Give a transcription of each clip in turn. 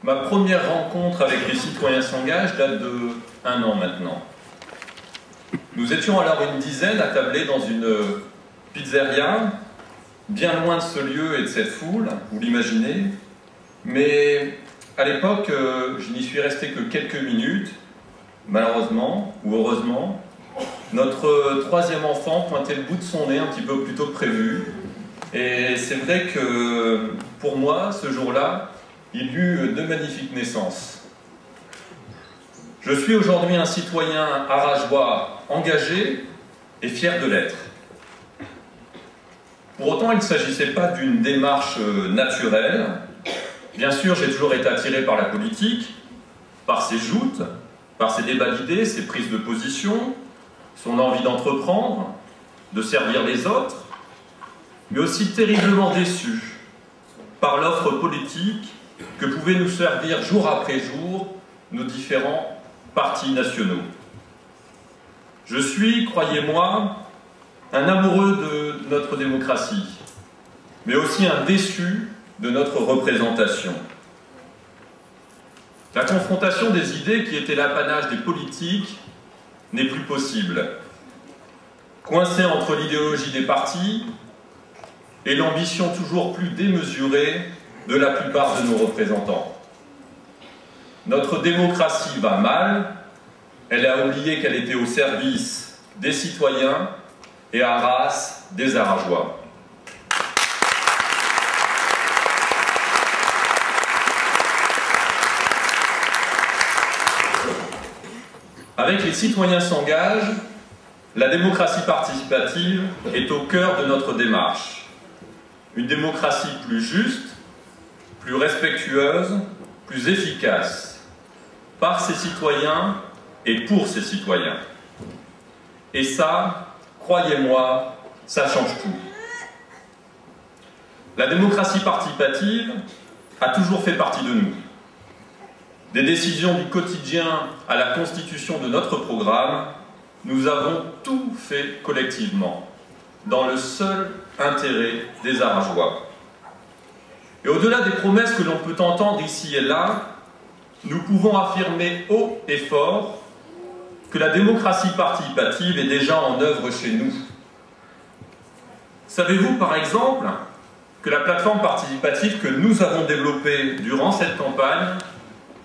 Ma première rencontre avec les citoyens s'engagent date de 1 an maintenant. Nous étions alors une dizaine attablés dans une pizzeria, bien loin de ce lieu et de cette foule, vous l'imaginez. Mais à l'époque, je n'y suis resté que quelques minutes. Malheureusement, ou heureusement, notre troisième enfant pointait le bout de son nez un petit peu plus tôt que prévu. Et c'est vrai que pour moi, ce jour-là, il y eut de magnifiques naissances. Je suis aujourd'hui un citoyen arageois engagé et fier de l'être. Pour autant, il ne s'agissait pas d'une démarche naturelle. Bien sûr, j'ai toujours été attiré par la politique, par ses joutes, par ses débats d'idées, ses prises de position, son envie d'entreprendre, de servir les autres, mais aussi terriblement déçu par l'offre politique que pouvaient nous servir jour après jour nos différents partis nationaux. Je suis, croyez-moi, un amoureux de notre démocratie, mais aussi un déçu de notre représentation. La confrontation des idées qui était l'apanage des politiques n'est plus possible. Coincée entre l'idéologie des partis et l'ambition toujours plus démesurée de la plupart de nos représentants. Notre démocratie va mal, elle a oublié qu'elle était au service des citoyens et à race des Arageois. Avec les citoyens s'engagent, la démocratie participative est au cœur de notre démarche. Une démocratie plus juste, plus respectueuse, plus efficace, par ses citoyens et pour ses citoyens. Et ça, croyez-moi, ça change tout. La démocratie participative a toujours fait partie de nous. Des décisions du quotidien à la constitution de notre programme, nous avons tout fait collectivement, dans le seul intérêt des Arageois. Et au-delà des promesses que l'on peut entendre ici et là, nous pouvons affirmer haut et fort que la démocratie participative est déjà en œuvre chez nous. Savez-vous par exemple que la plateforme participative que nous avons développée durant cette campagne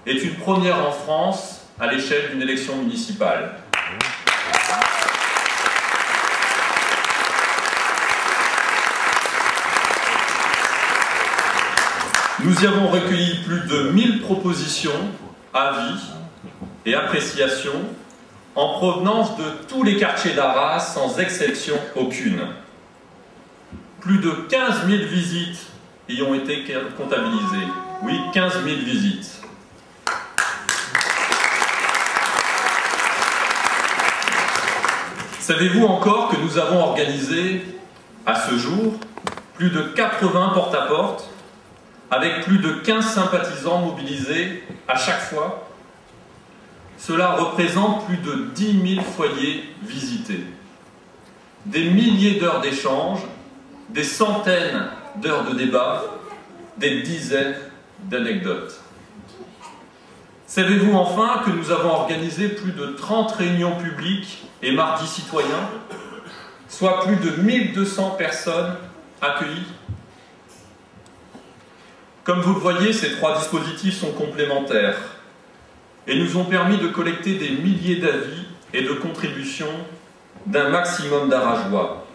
est une première en France à l'échelle d'une élection municipale. Nous y avons recueilli plus de 1000 propositions, avis et appréciations en provenance de tous les quartiers d'Arras, sans exception aucune. Plus de 15 000 visites y ont été comptabilisées. Oui, 15 000 visites. Savez-vous encore que nous avons organisé, à ce jour, plus de 80 porte-à-porte, avec plus de 15 sympathisants mobilisés à chaque fois? Cela représente plus de 10 000 foyers visités, des milliers d'heures d'échanges, des centaines d'heures de débat, des dizaines d'anecdotes. Savez-vous enfin que nous avons organisé plus de 30 réunions publiques et mardis citoyens, soit plus de 1200 personnes accueillies? Comme vous le voyez, ces 3 dispositifs sont complémentaires et nous ont permis de collecter des milliers d'avis et de contributions d'un maximum d'Arageois,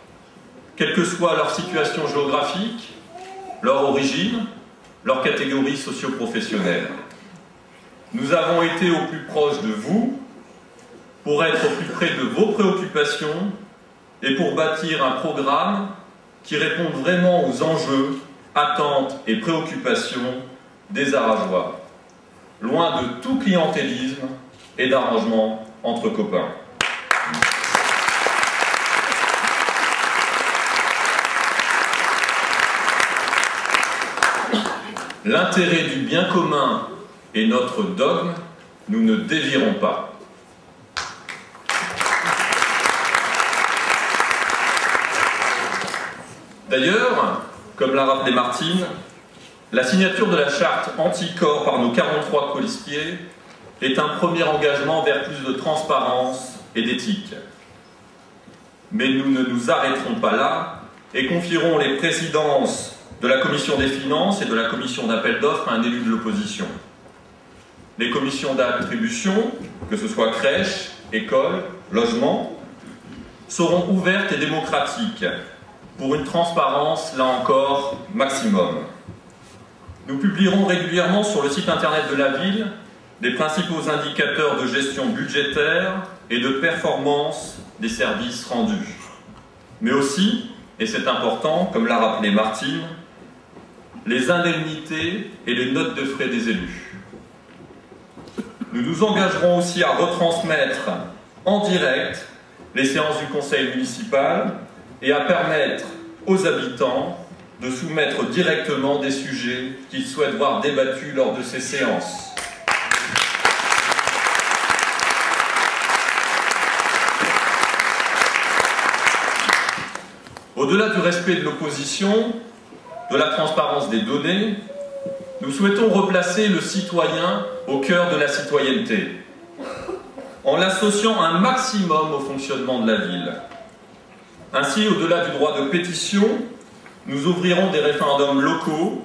quelle que soit leur situation géographique, leur origine, leur catégorie socio-professionnelle. Nous avons été au plus proche de vous pour être au plus près de vos préoccupations et pour bâtir un programme qui réponde vraiment aux enjeux, attentes et préoccupations des Arageois, loin de tout clientélisme et d'arrangement entre copains. L'intérêt du bien commun est notre dogme, nous ne dévierons pas. D'ailleurs, comme l'a rappelé Martine, La signature de la charte anti-corps par nos 43 colistiers est un premier engagement vers plus de transparence et d'éthique. Mais nous ne nous arrêterons pas là et confierons les présidences de la Commission des finances et de la Commission d'appel d'offres à un élu de l'opposition. Les commissions d'attribution, que ce soit crèche, école, logement, seront ouvertes et démocratiques pour une transparence, là encore, maximum. Nous publierons régulièrement sur le site internet de la ville les principaux indicateurs de gestion budgétaire et de performance des services rendus. Mais aussi, et c'est important, comme l'a rappelé Martine, les indemnités et les notes de frais des élus. Nous nous engagerons aussi à retransmettre en direct les séances du conseil municipal et à permettre aux habitants de soumettre directement des sujets qu'ils souhaitent voir débattus lors de ces séances. Au-delà du respect de l'opposition, de la transparence des données, nous souhaitons replacer le citoyen au cœur de la citoyenneté, en l'associant un maximum au fonctionnement de la ville. Ainsi, au-delà du droit de pétition, nous ouvrirons des référendums locaux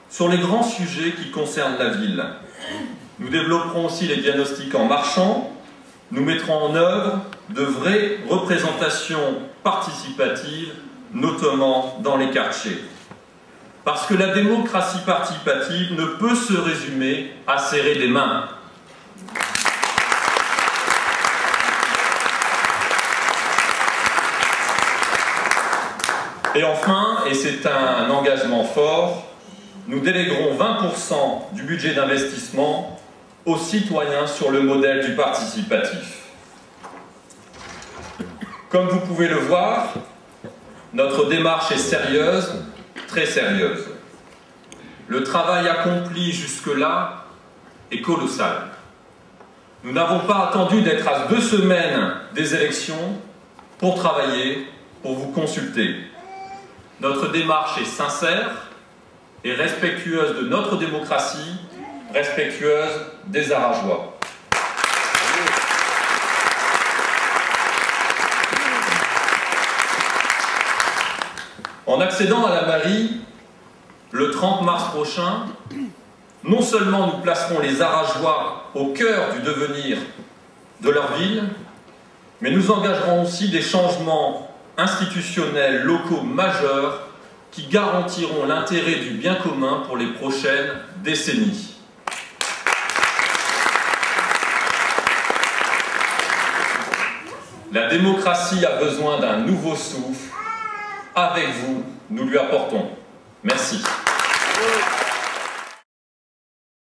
sur les grands sujets qui concernent la ville. Nous développerons aussi les diagnostics en marchant. Nous mettrons en œuvre de vraies représentations participatives, notamment dans les quartiers. Parce que la démocratie participative ne peut se résumer à serrer des mains. Et enfin, et c'est un engagement fort, nous déléguerons 20% du budget d'investissement aux citoyens sur le modèle du participatif. Comme vous pouvez le voir, notre démarche est sérieuse, très sérieuse. Le travail accompli jusque-là est colossal. Nous n'avons pas attendu d'être à 2 semaines des élections pour travailler, pour vous consulter. Notre démarche est sincère et respectueuse de notre démocratie, respectueuse des Arageois. En accédant à la mairie, le 30 mars prochain, non seulement nous placerons les Arageois au cœur du devenir de leur ville, mais nous engagerons aussi des changements institutionnels locaux majeurs qui garantiront l'intérêt du bien commun pour les prochaines décennies. La démocratie a besoin d'un nouveau souffle. Avec vous, nous lui apportons. Merci.